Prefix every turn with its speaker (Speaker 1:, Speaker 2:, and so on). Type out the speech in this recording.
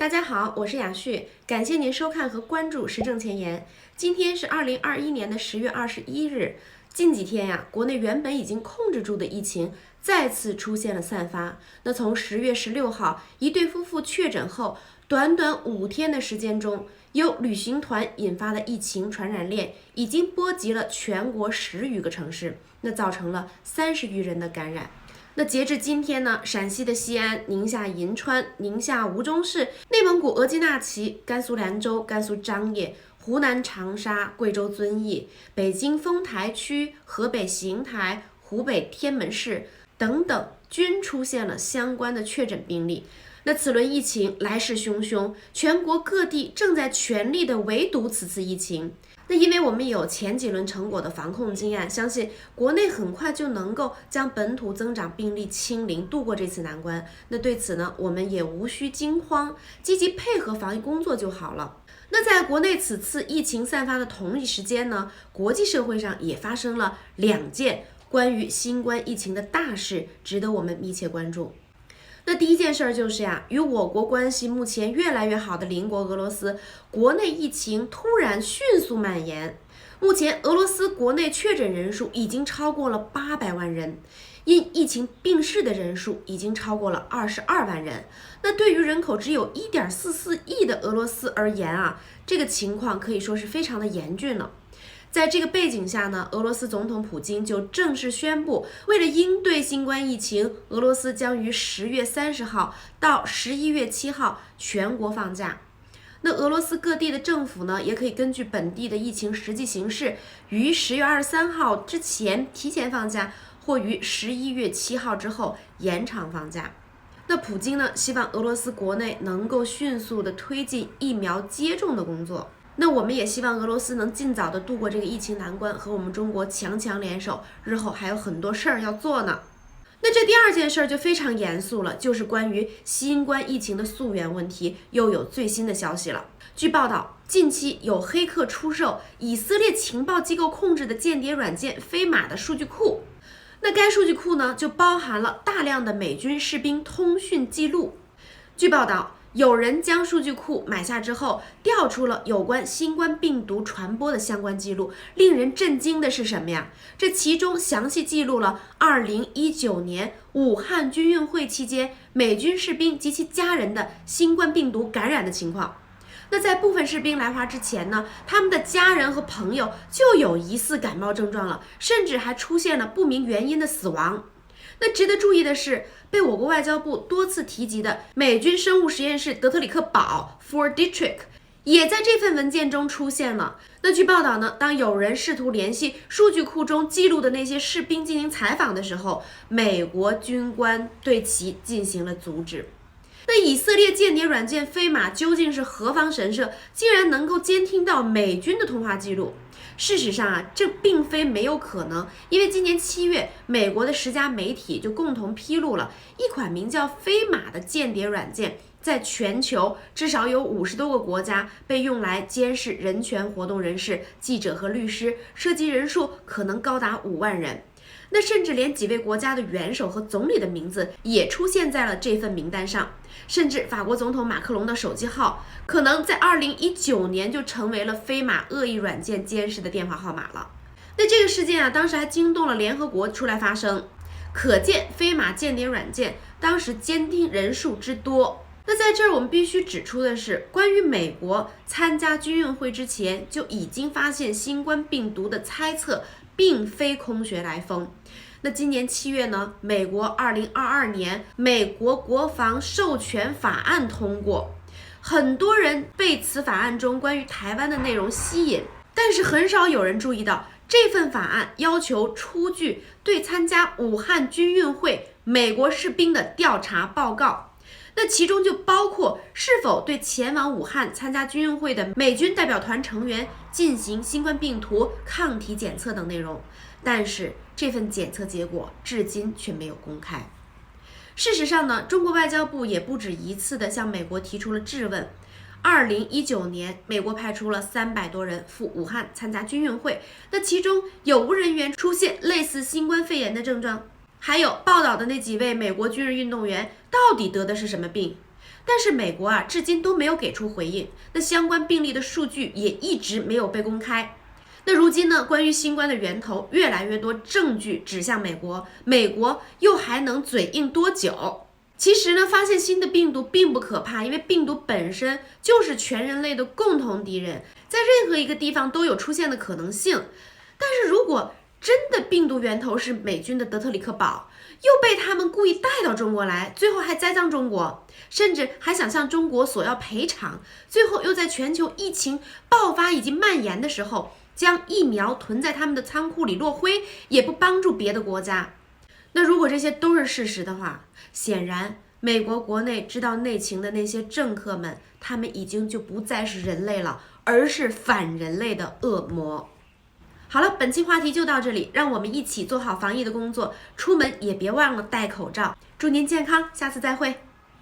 Speaker 1: 大家好，我是雅旭，感谢您收看和关注时政前沿。今天是2021年的10月21日。近几天呀，国内原本已经控制住的疫情再次出现了散发。那从10月16号，一对夫妇确诊后，短短5天的时间中，由旅行团引发的疫情传染链已经波及了全国10余个城市，那造成了30余人的感染。那截至今天呢，陕西的西安、宁夏银川、宁夏吴忠市、内蒙古额济纳旗、甘肃兰州、甘肃张掖、湖南长沙、贵州遵义、北京丰台区、河北邢台、湖北天门市等等，均出现了相关的确诊病例。那此轮疫情来势汹汹，全国各地正在全力的围堵此次疫情。那因为我们有前几轮成果的防控经验，相信国内很快就能够将本土增长病例清零，度过这次难关。那对此呢，我们也无需惊慌，积极配合防疫工作就好了。那在国内此次疫情散发的同一时间呢，国际社会上也发生了2件关于新冠疫情的大事，值得我们密切关注。那第一件事就是与我国关系目前越来越好的邻国俄罗斯，国内疫情突然迅速蔓延。目前俄罗斯国内确诊人数已经超过了800万人，因疫情病逝的人数已经超过了22万人。那对于人口只有1.44亿的俄罗斯而言这个情况可以说是非常的严峻了。在这个背景下呢，俄罗斯总统普京就正式宣布，为了应对新冠疫情，俄罗斯将于10月30号到11月7号全国放假。那俄罗斯各地的政府呢，也可以根据本地的疫情实际形势，于10月23号之前提前放假，或于11月7号之后延长放假。那普京呢，希望俄罗斯国内能够迅速的推进疫苗接种的工作。那我们也希望俄罗斯能尽早的度过这个疫情难关，和我们中国强强联手，日后还有很多事儿要做呢。那这第2件事就非常严肃了，就是关于新冠疫情的溯源问题，又有最新的消息了。据报道，近期有黑客出售以色列情报机构控制的间谍软件飞马的数据库。那该数据库呢，就包含了大量的美军士兵通讯记录。据报道，有人将数据库买下之后，调出了有关新冠病毒传播的相关记录。令人震惊的是什么呀？这其中详细记录了2019年武汉军运会期间美军士兵及其家人的新冠病毒感染的情况。那在部分士兵来华之前呢，他们的家人和朋友就有疑似感冒症状了，甚至还出现了不明原因的死亡。那值得注意的是，被我国外交部多次提及的美军生物实验室德特里克堡 Fort Detrick 也在这份文件中出现了。那据报道呢，当有人试图联系数据库中记录的那些士兵进行采访的时候，美国军官对其进行了阻止。那以色列间谍软件飞马究竟是何方神圣，竟然能够监听到美军的通话记录？事实上这并非没有可能，因为今年7月，美国的10家媒体就共同披露了一款名叫飞马的间谍软件，在全球至少有50多个国家被用来监视人权活动人士、记者和律师，涉及人数可能高达5万人。那甚至连几位国家的元首和总理的名字也出现在了这份名单上，甚至法国总统马克龙的手机号可能在2019年就成为了飞马恶意软件监视的电话号码了。那这个事件当时还惊动了联合国出来发声，可见飞马间谍软件当时监听人数之多。那在这儿我们必须指出的是，关于美国参加军运会之前就已经发现新冠病毒的猜测并非空穴来风。那今年7月呢，美国2022年美国国防授权法案通过，很多人被此法案中关于台湾的内容吸引，但是很少有人注意到这份法案要求出具对参加武汉军运会美国士兵的调查报告。那其中就包括是否对前往武汉参加军运会的美军代表团成员进行新冠病毒抗体检测等内容，但是这份检测结果至今却没有公开。事实上呢，中国外交部也不止一次地向美国提出了质问。2019年，美国派出了300多人赴武汉参加军运会，那其中有无人员出现类似新冠肺炎的症状？还有报道的那几位美国军人运动员到底得的是什么病？但是美国啊，至今都没有给出回应，那相关病例的数据也一直没有被公开。那如今呢，关于新冠的源头，越来越多证据指向美国，美国又还能嘴硬多久？其实呢，发现新的病毒并不可怕，因为病毒本身就是全人类的共同敌人，在任何一个地方都有出现的可能性。但是如果真的病毒源头是美军的德特里克堡，又被他们故意带到中国来，最后还栽赃中国，甚至还想向中国索要赔偿，最后又在全球疫情爆发以及蔓延的时候，将疫苗囤在他们的仓库里落灰，也不帮助别的国家。那如果这些都是事实的话，显然美国国内知道内情的那些政客们，他们已经就不再是人类了，而是反人类的恶魔。好了，本期话题就到这里，让我们一起做好防疫的工作，出门也别忘了戴口罩。祝您健康，下次再会。